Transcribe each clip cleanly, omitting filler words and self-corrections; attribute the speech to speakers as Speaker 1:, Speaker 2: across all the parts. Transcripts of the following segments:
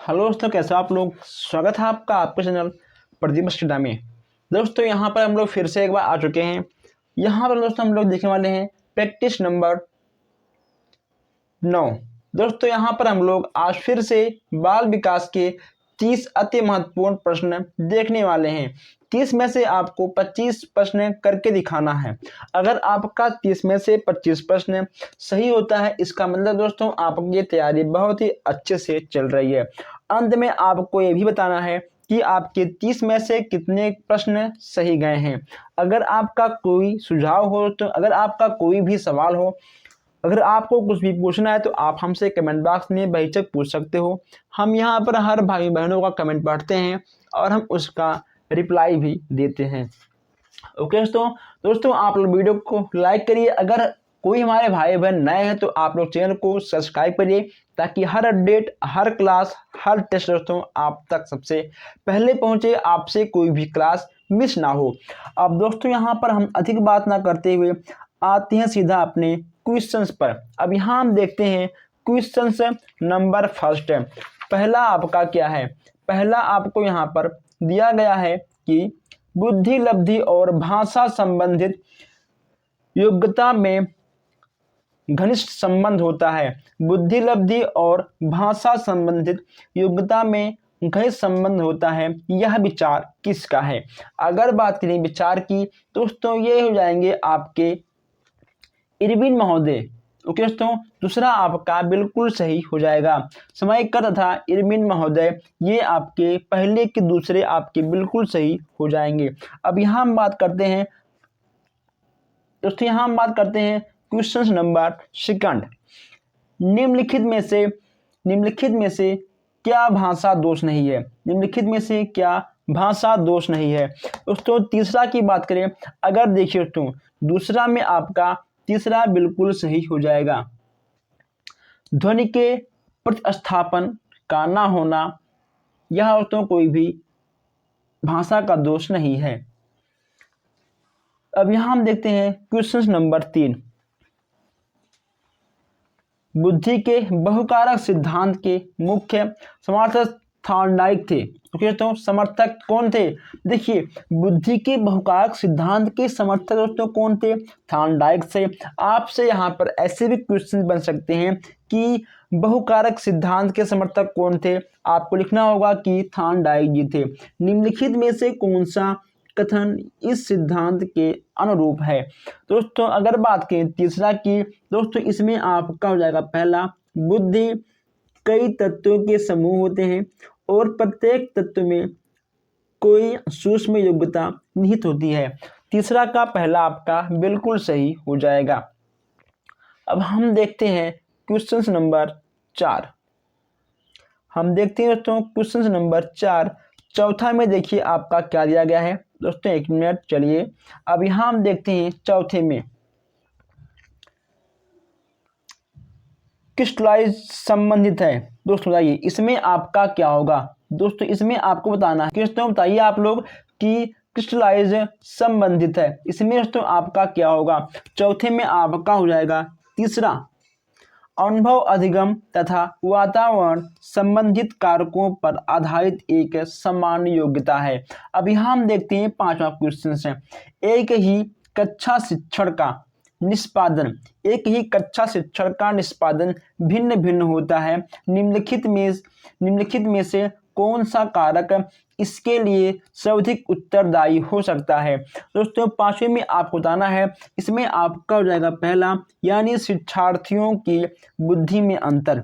Speaker 1: Hello दोस्तों, कैसे हो आप लोग। स्वागत है आपका आपके चैनल प्रदीप स्टडी में। दोस्तों यहाँ पर हम लोग फिर से एक बार आ चुके हैं। यहाँ पर दोस्तों हम लोग देखने वाले हैं प्रैक्टिस नंबर 9। दोस्तों यहाँ पर हम लोग आज फिर से बाल विकास के 30 अति महत्वपूर्ण प्रश्न देखने वाले हैं। 30 में से आपको 25 प्रश्न करके दिखाना है। अगर आपका 30 में से 25 प्रश्न सही होता है, इसका मतलब दोस्तों आपकी तैयारी बहुत ही अच्छे से चल रही है। अंत में आपको ये भी बताना है कि आपके 30 में से कितने प्रश्न सही गए हैं। अगर आपका कोई सुझाव हो, तो अगर आपका कोई भी सवाल हो, अगर आपको कुछ भी पूछना है तो आप हमसे कमेंट बॉक्स में बेहिचक पूछ सकते हो। हम यहाँ पर हर भाई बहनों का कमेंट पढ़ते हैं और हम उसका रिप्लाई भी देते हैं। ओके दोस्तों आप लोग वीडियो को लाइक करिए। अगर कोई हमारे भाई बहन नए हैं तो आप लोग चैनल को सब्सक्राइब करिए, ताकि हर अपडेट, हर क्लास, हर टेस्ट दोस्तों आप तक सबसे पहले पहुंचे, आपसे कोई भी क्लास मिस ना हो। अब दोस्तों यहाँ पर हम अधिक बात ना करते हुए आते हैं सीधा अपने क्वेश्चंस पर। अब यहाँ हम देखते हैं क्वेश्चंस नंबर फर्स्ट। पहला आपका क्या है। पहला आपको यहाँ पर दिया गया है कि बुद्धि, लब्धि और भाषा संबंधित योग्यता में घनिष्ठ संबंध होता है। बुद्धि, लब्धि और भाषा संबंधित योग्यता में घनिष्ठ संबंध होता है। यह विचार किसका है। अगर बात करें विचार की, दोस्तों ये हो जाएंगे आपके इरविन महोदय। ओके दोस्तों, दूसरा आपका बिल्कुल सही हो जाएगा। समाइकर तथा इरविन महोदय, ये आपके पहले के दूसरे आपके बिल्कुल सही हो जाएंगे। अब यहाँ हम बात करते हैं दोस्तों, यहाँ हम बात करते हैं क्वेश्चन नंबर सेकंड। निम्नलिखित में से क्या भाषा दोष नहीं है। निम्नलिखित में से क्या भाषा दोष नहीं है। दोस्तों तीसरा की बात करें, अगर देखिए दोस्तों दूसरा में आपका तीसरा बिल्कुल सही हो जाएगा। ध्वनि के प्रतिस्थापन का ना होना, यह दोस्तों कोई भी भाषा का दोष नहीं है। अब यहां हम देखते हैं क्वेश्चन नंबर 3। बुद्धि के बहुकारक सिद्धांत के मुख्य समर्थक थॉर्नडाइक थे। ओके दोस्तों, समर्थक कौन थे। देखिए बुद्धि के बहुकारक सिद्धांत के समर्थक दोस्तों कौन थे, थॉर्नडाइक से। आपसे यहाँ पर ऐसे भी क्वेश्चन बन सकते हैं कि बहुकारक सिद्धांत के समर्थक कौन थे। आपको लिखना होगा कि थॉर्नडाइक जी थे। निम्नलिखित में से कौन सा कथन इस सिद्धांत के अनुरूप है। दोस्तों अगर बात करें तीसरा की, दोस्तों इसमें आपका हो जाएगा पहला, बुद्धि कई तत्वों के समूह होते हैं और प्रत्येक तत्व में कोई सूक्ष्म योग्यता निहित होती है। तीसरा का पहला आपका बिल्कुल सही हो जाएगा। अब हम देखते हैं क्वेश्चन नंबर 4। हम देखते हैं दोस्तों क्वेश्चन नंबर 4। चौथा में देखिए आपका क्या दिया गया है। दोस्तों एक मिनट चलिए, अब यहां हम देखते हैं चौथे में क्रिस्टलाइज संबंधित है। दोस्तों बताइए इसमें आपका क्या होगा। दोस्तों इसमें आपको बताना है, दोस्तों बताइए आप लोग कि क्रिस्टलाइज संबंधित है, इसमें दोस्तों आपका क्या होगा। चौथे में आपका हो जाएगा तीसरा, अनुभव, अधिगम तथा वातावरण संबंधित कारकों पर आधारित एक समान योग्यता है। अब यहाँ हम देखते हैं पांचवा क्वेश्चन है, एक ही कक्षा शिक्षण का निष्पादन भिन्न भिन्न होता है। निम्नलिखित में से कौन सा कारक इसके लिए सर्वाधिक उत्तरदायी हो सकता है। दोस्तों पांचवें में आपको बताना है, इसमें आपका हो जाएगा पहला, यानी शिक्षार्थियों की बुद्धि में अंतर।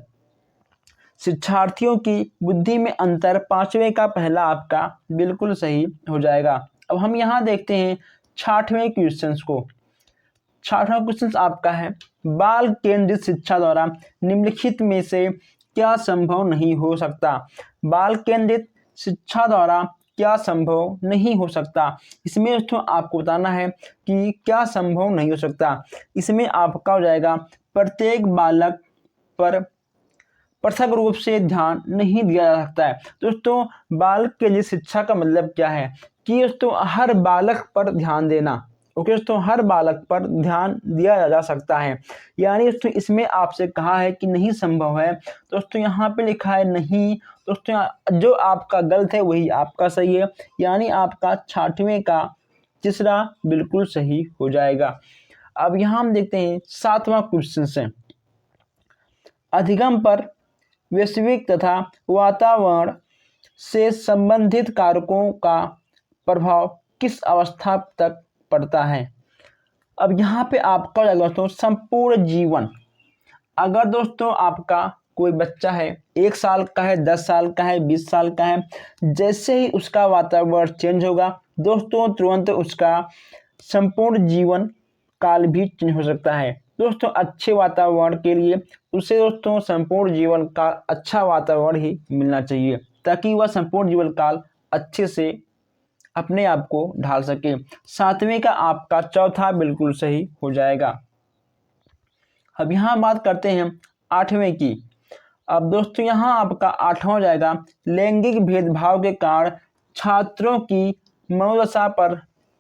Speaker 1: शिक्षार्थियों की बुद्धि में अंतर, पांचवें का पहला आपका बिल्कुल सही हो जाएगा। अब हम यहाँ देखते हैं छठवें क्वेश्चन को। छठवां क्वेश्चन आपका है, बाल केंद्रित शिक्षा द्वारा निम्नलिखित में से क्या संभव नहीं हो सकता। बाल केंद्रित शिक्षा द्वारा क्या संभव नहीं हो सकता। इसमें दोस्तों आपको बताना है कि क्या संभव नहीं हो सकता। इसमें आपका हो जाएगा, प्रत्येक बालक पर पृथक रूप से ध्यान नहीं दिया जा सकता है। दोस्तों बाल केंद्रित शिक्षा का मतलब क्या है कि दोस्तों हर बालक पर ध्यान देना, ओके दोस्तों, हर बालक पर ध्यान दिया जा सकता है। यानी दोस्तों इसमें आपसे कहा है कि नहीं संभव है, दोस्तों यहाँ पे लिखा है नहीं। दोस्तों जो आपका गलत है वही आपका सही है, यानी आपका 6वें का तीसरा बिल्कुल सही हो जाएगा। अब यहाँ हम देखते हैं 7वां क्वेश्चन से, अधिगम पर वैश्विक तथा वातावरण से संबंधित कारकों का प्रभाव किस अवस्था तक पड़ता है। अब यहाँ पे आपका जाएगा दोस्तों संपूर्ण जीवन। अगर दोस्तों आपका कोई बच्चा है, 1 साल का है, 10 साल का है, 20 साल का है, जैसे ही उसका वातावरण चेंज होगा दोस्तों तुरंत उसका संपूर्ण जीवन काल भी चेंज हो सकता है। दोस्तों अच्छे वातावरण के लिए उसे दोस्तों संपूर्ण जीवन का अच्छा वातावरण ही मिलना चाहिए, ताकि वह संपूर्ण जीवन काल अच्छे से अपने आप को ढाल सके। 7वें का आपका चौथा बिल्कुल सही हो जाएगा। अब यहाँ बात करते हैं 8वें की। अब दोस्तों यहाँ आपका 8वां हो जाएगा, लैंगिक भेदभाव के कारण छात्रों की मनोदशा पर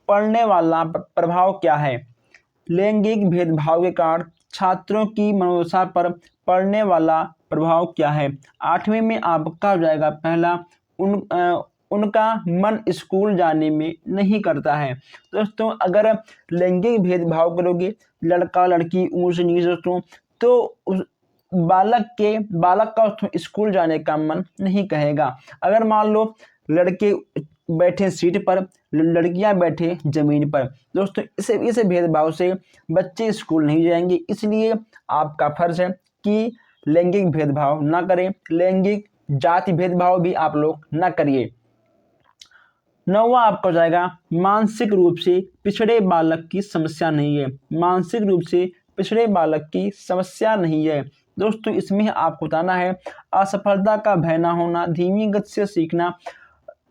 Speaker 1: पड़ने वाला प्रभाव क्या है। लैंगिक भेदभाव के कारण छात्रों की मनोदशा पर पड़ने वाला प्रभाव क्या है। 8वें में आपका हो जाएगा पहला, उनका मन स्कूल जाने में नहीं करता है। दोस्तों अगर लैंगिक भेदभाव करोगे, लड़का लड़की ऊंच नीच दोस्तों, तो उस बालक का स्कूल जाने का मन नहीं कहेगा। अगर मान लो लड़के बैठे सीट पर, लड़कियां बैठे जमीन पर, दोस्तों इसे भेदभाव से बच्चे स्कूल नहीं जाएंगे। इसलिए आपका फर्ज है कि लैंगिक भेदभाव ना करें, लैंगिक जाति भेदभाव भी आप लोग ना करिए। 9वां आपका हो जाएगा, मानसिक रूप से पिछड़े बालक की समस्या नहीं है। मानसिक रूप से पिछड़े बालक की समस्या नहीं है। दोस्तों इसमें आपको बताना है असफलता का भय न होना, धीमी गति से सीखना,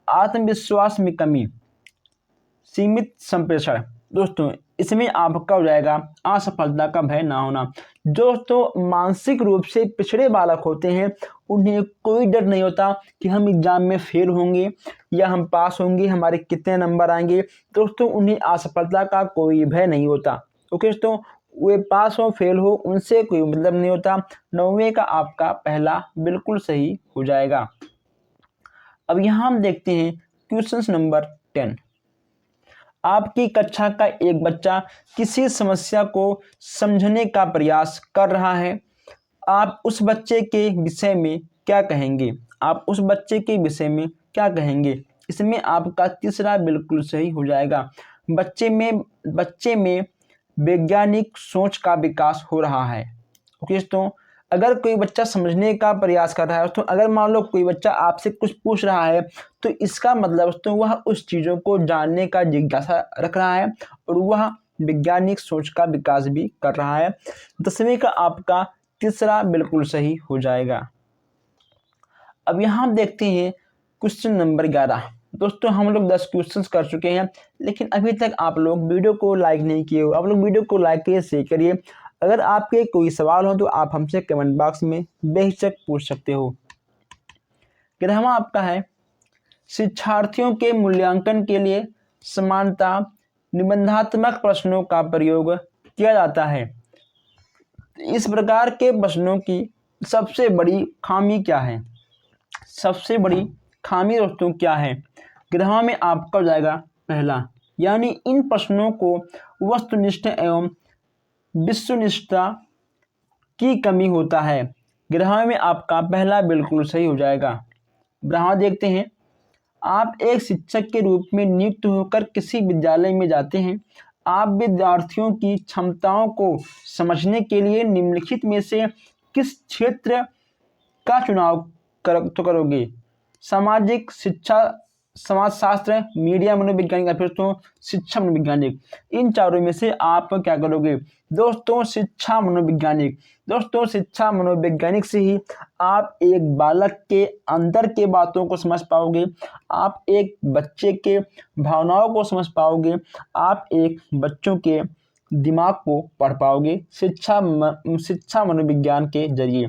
Speaker 1: आत्मविश्वास में कमी, सीमित संप्रेषण। दोस्तों इसमें आपका हो जाएगा असफलता का भय ना होना। दोस्तों मानसिक रूप से पिछड़े बालक होते हैं, उन्हें कोई डर नहीं होता कि हम एग्जाम में फेल होंगे या हम पास होंगे, हमारे कितने नंबर आएंगे। दोस्तों उन्हें असफलता का कोई भय नहीं होता। ओके दोस्तों, वे पास हो फेल हो उनसे कोई मतलब नहीं होता। 9वें का आपका पहला बिल्कुल सही हो जाएगा। अब यहाँ हम देखते हैं क्वेश्चन नंबर 10। आपकी कक्षा का एक बच्चा किसी समस्या को समझने का प्रयास कर रहा है, आप उस बच्चे के विषय में क्या कहेंगे। आप उस बच्चे के विषय में क्या कहेंगे। इसमें आपका तीसरा बिल्कुल सही हो जाएगा। बच्चे में वैज्ञानिक सोच का विकास हो रहा है। ओके दोस्तों, अगर कोई बच्चा समझने का प्रयास कर रहा है दोस्तों, अगर मान लो कोई बच्चा आपसे कुछ पूछ रहा है, तो इसका मतलब दोस्तों वह उस चीज़ों को जानने का जिज्ञासा रख रहा है और वह वैज्ञानिक सोच का विकास भी कर रहा है। 10वें का आपका तीसरा बिल्कुल सही हो जाएगा। अब यहाँ हम देखते हैं क्वेश्चन नंबर 11। दोस्तों हम लोग 10 क्वेश्चंस कर चुके हैं, लेकिन अभी तक आप लोग वीडियो को लाइक नहीं किए हो। आप लोग वीडियो को लाइक करिए, शेयर करिए। अगर आपके कोई सवाल हो तो आप हमसे कमेंट बॉक्स में बेहिचक पूछ सकते हो। 11वां आपका है, शिक्षार्थियों के मूल्यांकन के लिए समानता निबंधात्मक प्रश्नों का प्रयोग किया जाता है। इस प्रकार के प्रश्नों की सबसे बड़ी खामी क्या है। सबसे बड़ी खामी दोस्तों क्या है। 11वां में आपका हो जाएगा पहला, यानी इन प्रश्नों को वस्तुनिष्ठ एवं विश्वनिष्ठता की कमी होता है। 11वें में आपका पहला बिल्कुल सही हो जाएगा। 12वां देखते हैं, आप एक शिक्षक के रूप में नियुक्त होकर किसी विद्यालय में जाते हैं। आप विद्यार्थियों की क्षमताओं को समझने के लिए निम्नलिखित में से किस क्षेत्र का चुनाव करोगे। सामाजिक शिक्षा, समाजशास्त्र, मीडिया मनोवैज्ञानिक या फिर तो शिक्षा मनोवैज्ञानिक। इन चारों में से आप क्या करोगे। दोस्तों शिक्षा मनोवैज्ञानिक। दोस्तों शिक्षा मनोवैज्ञानिक से ही आप एक बालक के अंदर के बातों को समझ पाओगे, आप एक बच्चे के भावनाओं को समझ पाओगे, आप एक बच्चों के दिमाग को पढ़ पाओगे शिक्षा मनोविज्ञान के जरिए।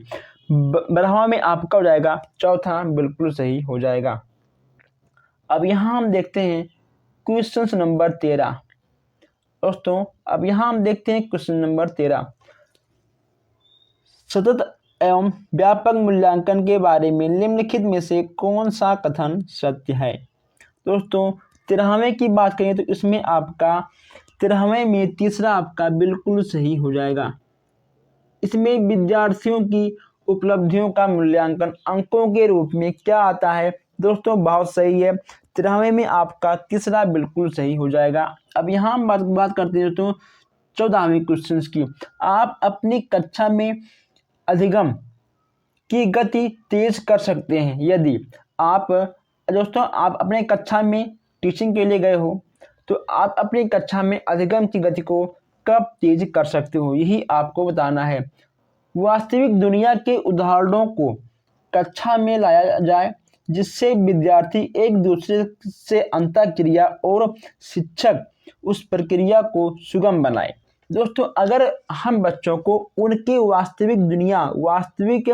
Speaker 1: 12वां में आपका हो जाएगा चौथा बिल्कुल सही हो जाएगा। अब यहाँ हम देखते हैं क्वेश्चन नंबर 13। दोस्तों अब यहाँ हम देखते हैं क्वेश्चन नंबर 13। सतत एवं व्यापक मूल्यांकन के बारे में निम्नलिखित में से कौन सा कथन सत्य है। दोस्तों 13वें की बात करें तो इसमें आपका 13वें में तीसरा आपका बिल्कुल सही हो जाएगा। इसमें विद्यार्थियों की उपलब्धियों का मूल्यांकन अंकों के रूप में क्या आता है। दोस्तों बहुत सही है, 13वें में आपका तीसरा बिल्कुल सही हो जाएगा। अब यहाँ हम बात करते हैं दोस्तों 14वें क्वेश्चन की। आप अपनी कक्षा में अधिगम की गति तेज कर सकते हैं यदि आप, दोस्तों आप अपने कक्षा में टीचिंग के लिए गए हो तो आप अपनी कक्षा में अधिगम की गति को कब तेज कर सकते हो, यही आपको बताना है। वास्तविक दुनिया के उदाहरणों को कक्षा में लाया जाए जिससे विद्यार्थी एक दूसरे से अंतःक्रिया और शिक्षक उस प्रक्रिया को सुगम बनाए। दोस्तों अगर हम बच्चों को उनके वास्तविक दुनिया, वास्तविक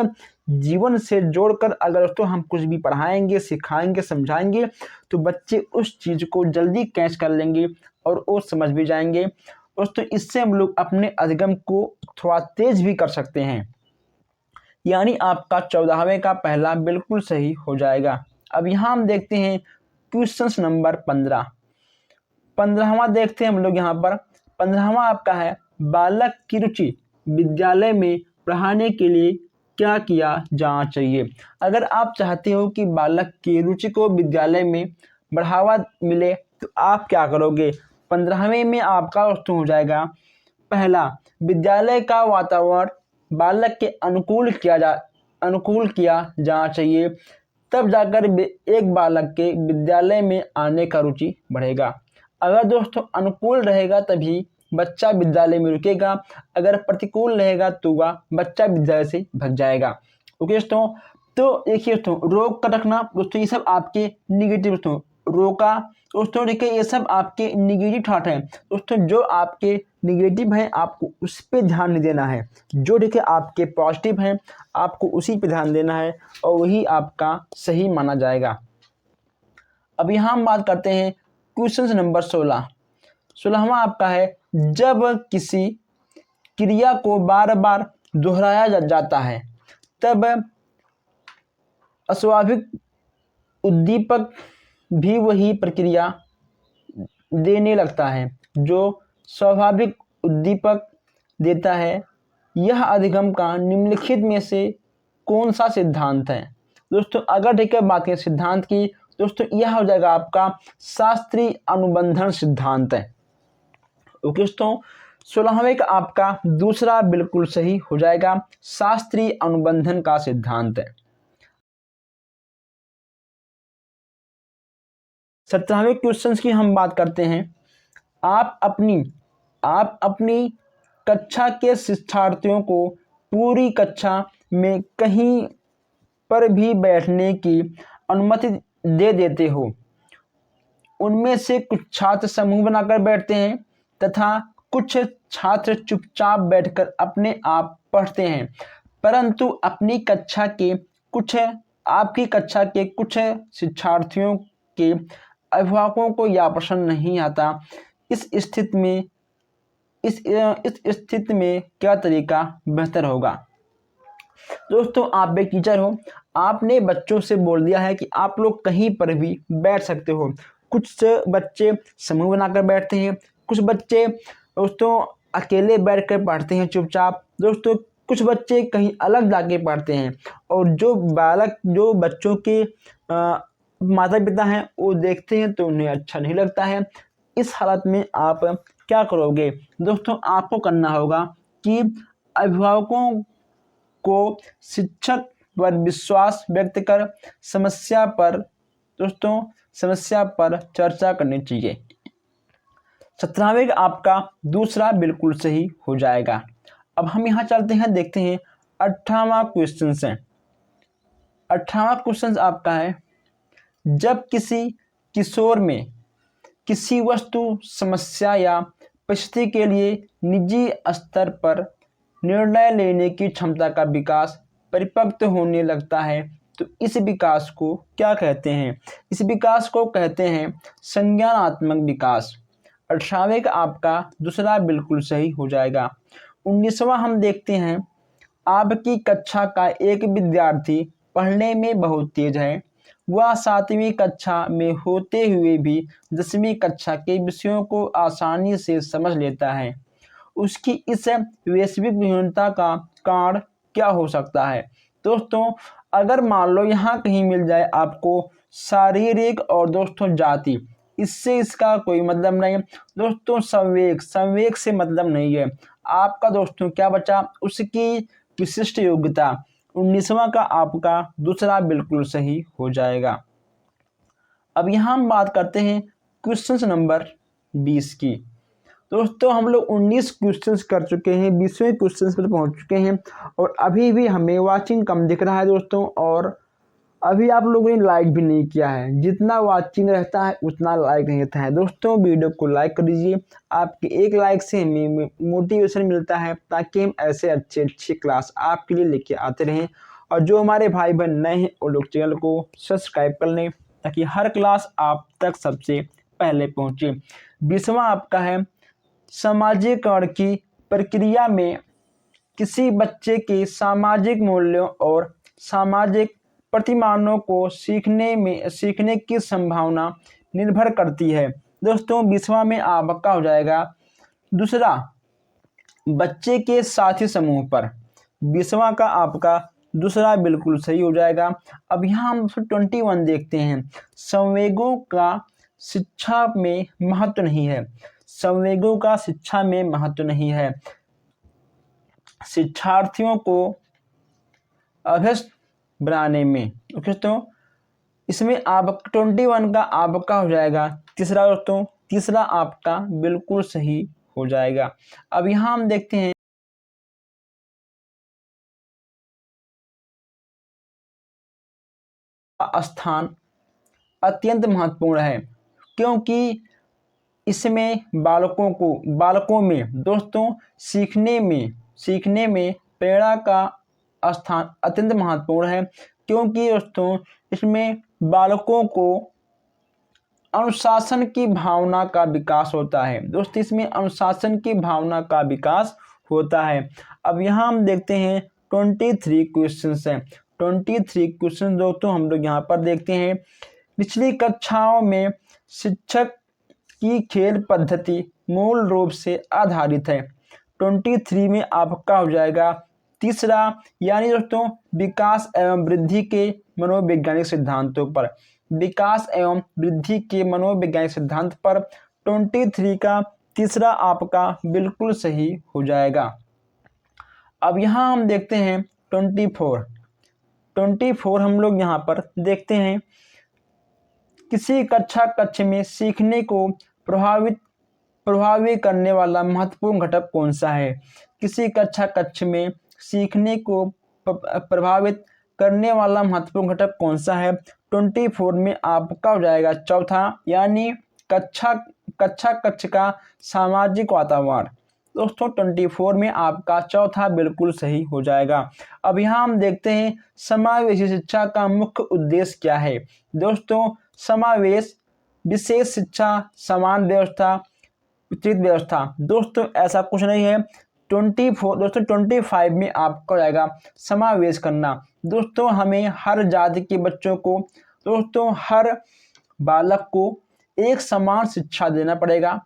Speaker 1: जीवन से जोड़कर अगर दोस्तों हम कुछ भी पढ़ाएंगे, सिखाएंगे, समझाएंगे तो बच्चे उस चीज़ को जल्दी कैच कर लेंगे और वो समझ भी जाएंगे। दोस्तों इससे हम लोग अपने अधिगम को थोड़ा तेज भी कर सकते हैं। यानी आपका 14वें का पहला बिल्कुल सही हो जाएगा। अब यहाँ हम देखते हैं क्वेश्चन नंबर 15। 15वां देखते हैं हम लोग यहाँ पर। 15वां आपका है बालक की रुचि विद्यालय में पढ़ाने के लिए क्या किया जाना चाहिए। अगर आप चाहते हो कि बालक की रुचि को विद्यालय में बढ़ावा मिले तो आप क्या करोगे। 15वें में आपका दोस्तों हो जाएगा पहला, विद्यालय का वातावरण बालक के अनुकूल किया जाना चाहिए, तब जाकर एक बालक के विद्यालय में आने का रुचि बढ़ेगा। अगर दोस्तों अनुकूल रहेगा तभी बच्चा विद्यालय में रुकेगा, अगर प्रतिकूल रहेगा तो वह बच्चा विद्यालय से भग जाएगा। ओके दोस्तों, तो देखिए दोस्तों रोक का रखना दोस्तों ये सब आपके निगेटिव दोस्तों, रोका दोस्तों देखिए ये सब आपके निगेटिव थॉट हैं। दोस्तों जो आपके निगेटिव हैं आपको उस पर ध्यान नहीं देना है, जो देखिए आपके पॉजिटिव हैं आपको उसी पे ध्यान देना है और वही आपका सही माना जाएगा। अब यहाँ हम बात करते हैं क्वेश्चन नंबर 16। 16वां आपका है जब किसी क्रिया को बार बार दोहराया जाता है तब अस्वाभाविक उद्दीपक भी वही प्रक्रिया देने लगता है जो स्वाभाविक उद्दीपक देता है। यह अधिगम का निम्नलिखित में से कौन सा सिद्धांत है। दोस्तों अगर देखिए बात करें सिद्धांत की, दोस्तों यह हो जाएगा आपका शास्त्रीय अनुबंधन सिद्धांत है। ओके दोस्तों 16वें का आपका दूसरा बिल्कुल सही हो जाएगा, शास्त्रीय अनुबंधन का सिद्धांत है। 17वें क्वेश्चन की हम बात करते हैं। आप अपनी कक्षा के शिक्षार्थियों को पूरी कक्षा में कहीं पर भी बैठने की अनुमति दे देते हो। उनमें से कुछ छात्र समूह बनाकर बैठते हैं तथा कुछ छात्र चुपचाप बैठकर अपने आप पढ़ते हैं, परंतु आपकी कक्षा के कुछ शिक्षार्थियों के अभिभावकों को यह पसंद नहीं आता। इस स्थिति में क्या तरीका बेहतर होगा। दोस्तों आप एक टीचर हो, आपने बच्चों से बोल दिया है कि आप लोग कहीं पर भी बैठ सकते हो। कुछ बच्चे समूह बनाकर बैठते हैं, कुछ बच्चे दोस्तों अकेले बैठकर पढ़ते हैं चुपचाप। दोस्तों कुछ बच्चे कहीं अलग जाके पढ़ते हैं और जो बच्चों के माता पिता हैं वो देखते हैं तो उन्हें अच्छा नहीं लगता है। इस हालत में आप क्या करोगे। दोस्तों आपको करना होगा कि अभिभावकों को शिक्षक पर विश्वास व्यक्त कर समस्या पर चर्चा करनी चाहिए। 17वें आपका दूसरा बिल्कुल सही हो जाएगा। अब हम यहाँ चलते हैं, देखते हैं 18वां क्वेश्चन से। 18वां क्वेश्चन आपका है जब किसी किशोर में किसी वस्तु, समस्या या परिस्थिति के लिए निजी स्तर पर निर्णय लेने की क्षमता का विकास परिपक्व होने लगता है तो इस विकास को क्या कहते हैं। इस विकास को कहते हैं संज्ञानात्मक विकास। 18वें का आपका दूसरा बिल्कुल सही हो जाएगा। 19वां हम देखते हैं, आपकी कक्षा का एक विद्यार्थी पढ़ने में बहुत तेज है। वह 7वीं कक्षा में होते हुए भी 10वीं कक्षा के विषयों को आसानी से समझ लेता है। उसकी इस वैश्विक विभिन्नता का कारण क्या हो सकता है? दोस्तों, अगर मान लो यहाँ कहीं मिल जाए आपको शारीरिक और दोस्तों जाति, इससे इसका कोई मतलब नहीं है। दोस्तों संवेग, संवेग से मतलब नहीं है। आपका दोस्तों क्या बचा? उसकी विशिष्ट योग्यता। 19वां का आपका दूसरा बिल्कुल सही हो जाएगा। अब यहाँ हम बात करते हैं क्वेश्चन नंबर 20 की। दोस्तों हम लोग 19 क्वेश्चंस कर चुके हैं, 20वें क्वेश्चंस पर पहुंच चुके हैं और अभी भी हमें वाचिंग कम दिख रहा है दोस्तों, और अभी आप लोगों ने लाइक भी नहीं किया है। जितना वाचिंग रहता है उतना लाइक नहीं रहता है। दोस्तों वीडियो को लाइक कर दीजिए, आपके एक लाइक से हमें मोटिवेशन मिलता है ताकि हम ऐसे अच्छे अच्छे क्लास आपके लिए लेके आते रहें। और जो हमारे भाई बहन नए हैं वो लोग चैनल को सब्सक्राइब कर लें ताकि हर क्लास आप तक सबसे पहले पहुँचे। 20वां आपका है, सामाजिकरण की प्रक्रिया में किसी बच्चे के सामाजिक मूल्यों और सामाजिक प्रतिमानों को सीखने की संभावना निर्भर करती है। दोस्तों 20वां में आपका हो जाएगा दूसरा, बच्चे के साथी समूह पर। 20वां का आपका दूसरा बिल्कुल सही हो जाएगा। अब यहाँ हम 21 देखते हैं, संवेगों का शिक्षा में महत्व नहीं है। संवेगों का शिक्षा में महत्व नहीं है। शिक्षार्थियों को अभ्यस्त बनाने में। दोस्तों इसमें आप 21 का आपका हो जाएगा तीसरा। दोस्तों तीसरा आपका बिल्कुल सही हो जाएगा। अब यहाँ हम देखते हैं स्थान अत्यंत महत्वपूर्ण है, क्योंकि इसमें बालकों में दोस्तों सीखने में प्रेरणा का स्थान अत्यंत महत्वपूर्ण है, क्योंकि दोस्तों इसमें बालकों को अनुशासन की भावना का विकास होता है। दोस्तों इसमें अनुशासन की भावना का विकास होता है। अब यहाँ हम देखते हैं 23 क्वेश्चन हैं। 23 क्वेश्चन दोस्तों हम लोग यहाँ पर देखते हैं, पिछली कक्षाओं में शिक्षक की खेल पद्धति मूल रूप से आधारित है। 23 में आपका हो जाएगा तीसरा, यानी दोस्तों विकास एवं वृद्धि के मनोवैज्ञानिक सिद्धांतों पर। विकास एवं वृद्धि के मनोवैज्ञानिक सिद्धांत पर 23 का तीसरा आपका बिल्कुल सही हो जाएगा। अब यहाँ हम देखते हैं 24 हम लोग यहाँ पर देखते हैं, किसी कक्ष में सीखने को प्रभावी करने वाला महत्वपूर्ण घटक कौन सा है? किसी कक्ष में सीखने को प्रभावित करने वाला महत्वपूर्ण घटक कौन सा है? 24 में आपका हो जाएगा चौथा, यानी कक्ष का सामाजिक वातावरण। दोस्तों 24 में आपका चौथा बिल्कुल सही हो जाएगा। अब यहाँ हम देखते हैं समावेशी शिक्षा का मुख्य उद्देश्य क्या है? दोस्तों समावेश, विशेष शिक्षा, समान व्यवस्था, वितरित व्यवस्था। दोस्तों ऐसा कुछ नहीं है। 25 में आपका हो जाएगा समावेश करना। दोस्तों हमें हर जाति के बच्चों को, दोस्तों हर बालक को एक समान शिक्षा देना पड़ेगा,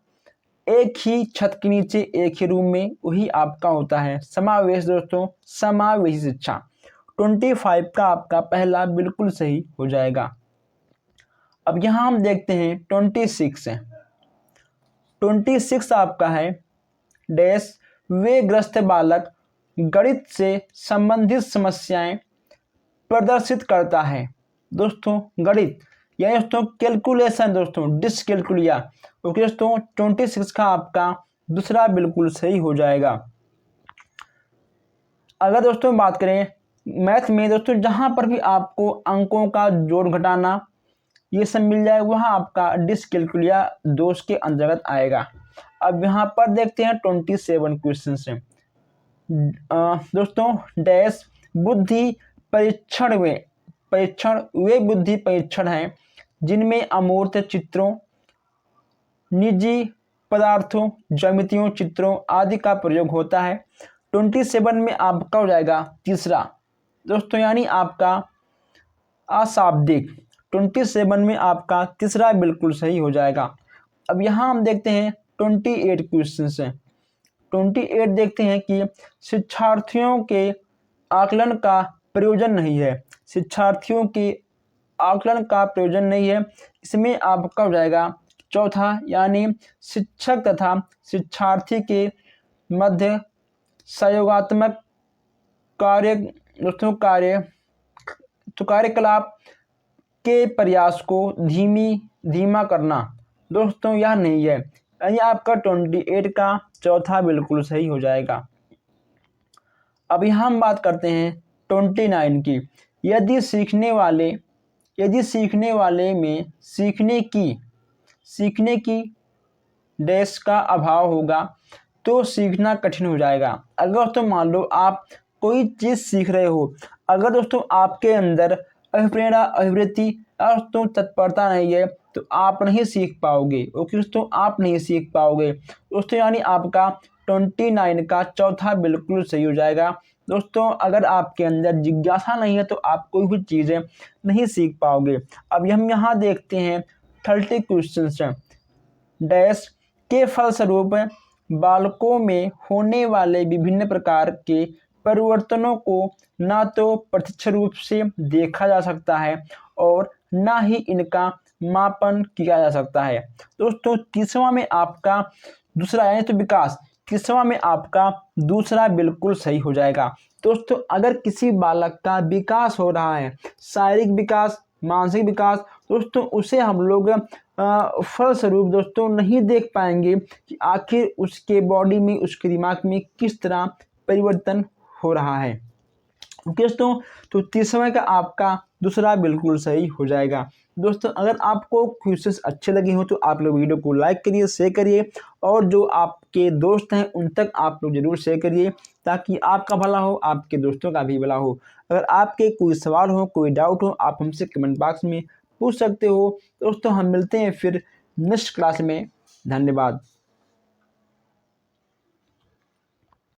Speaker 1: एक ही छत के नीचे एक ही रूम में, वही आपका होता है समावेश। दोस्तों समावेशी शिक्षा 25 का आपका पहला बिल्कुल सही हो जाएगा। अब यहाँ हम देखते हैं 26 आपका है डैश, वे ग्रस्त बालक गणित से संबंधित समस्याएं प्रदर्शित करता है। दोस्तों गणित यानी दोस्तों कैलकुलेशन, दोस्तों डिसकैलकुलिया। ओके दोस्तों 26 का आपका दूसरा बिल्कुल सही हो जाएगा। अगर दोस्तों बात करें मैथ में, दोस्तों जहां पर भी आपको अंकों का जोड़ घटाना ये सब मिल जाए वहाँ आपका डिसकैलकुलिया दोष के अंतर्गत आएगा। अब यहाँ पर देखते हैं 27 क्वेश्चन से। दोस्तों डैश बुद्धि परीक्षण वे बुद्धि परीक्षण हैं जिनमें अमूर्त चित्रों, निजी पदार्थों, ज्यामितियों, चित्रों आदि का प्रयोग होता है। 27 में आपका हो जाएगा तीसरा दोस्तों, यानी आपका अशाब्दिक। 27 में आपका तीसरा बिल्कुल सही हो जाएगा। अब यहाँ हम देखते हैं 28 क्वेश्चन हैं। 28 देखते हैं कि शिक्षार्थियों के आकलन का प्रयोजन नहीं है। शिक्षार्थियों के आकलन का प्रयोजन नहीं है, इसमें आपका हो जाएगा चौथा, यानी शिक्षक तथा शिक्षार्थी के मध्य सहयोगात्मक कार्यकलाप के प्रयास को धीमा करना। दोस्तों यह नहीं है, यानी आपका 28 का चौथा बिल्कुल सही हो जाएगा। अब यहाँ हम बात करते हैं 29 की। यदि सीखने वाले में सीखने की डैश का अभाव होगा तो सीखना कठिन हो जाएगा। अगर दोस्तों मान लो आप कोई चीज़ सीख रहे हो, अगर दोस्तों आपके अंदर अभिप्रेरणा, अभिवृत्ति दोस्तों तत्परता नहीं है तो आप नहीं सीख पाओगे। ओके दोस्तों, आप नहीं सीख पाओगे दोस्तों, यानी आपका 29 का चौथा बिल्कुल सही हो जाएगा। दोस्तों अगर आपके अंदर जिज्ञासा नहीं है तो आप कोई भी चीज़ें नहीं सीख पाओगे। अब हम यहाँ देखते हैं 30 क्वेश्चन डैश के फलस्वरूप बालकों में होने वाले विभिन्न प्रकार के परिवर्तनों को ना तो प्रत्यक्ष रूप से देखा जा सकता है और ना ही इनका मापन किया जा सकता है। दोस्तों तीसरा में आपका दूसरा, यानी तो विकास, तीसरा में आपका दूसरा बिल्कुल सही हो जाएगा। दोस्तों अगर किसी बालक का विकास हो रहा है, शारीरिक विकास, मानसिक विकास, दोस्तों उसे हम लोग फलस्वरूप दोस्तों नहीं देख पाएंगे कि आखिर उसके बॉडी में, उसके दिमाग में किस तरह परिवर्तन हो रहा है। दोस्तों तो तीसरा का आपका दूसरा बिल्कुल सही हो जाएगा। दोस्तों अगर आपको क्वेश्चंस अच्छे लगे हो तो आप लोग वीडियो को लाइक करिए, शेयर करिए और जो आपके दोस्त हैं उन तक आप लोग जरूर शेयर करिए ताकि आपका भला हो, आपके दोस्तों का भी भला हो। अगर आपके कोई सवाल हो, कोई डाउट हो, आप हमसे कमेंट बॉक्स में पूछ सकते हो। दोस्तों हम मिलते हैं फिर नेक्स्ट क्लास में। धन्यवाद।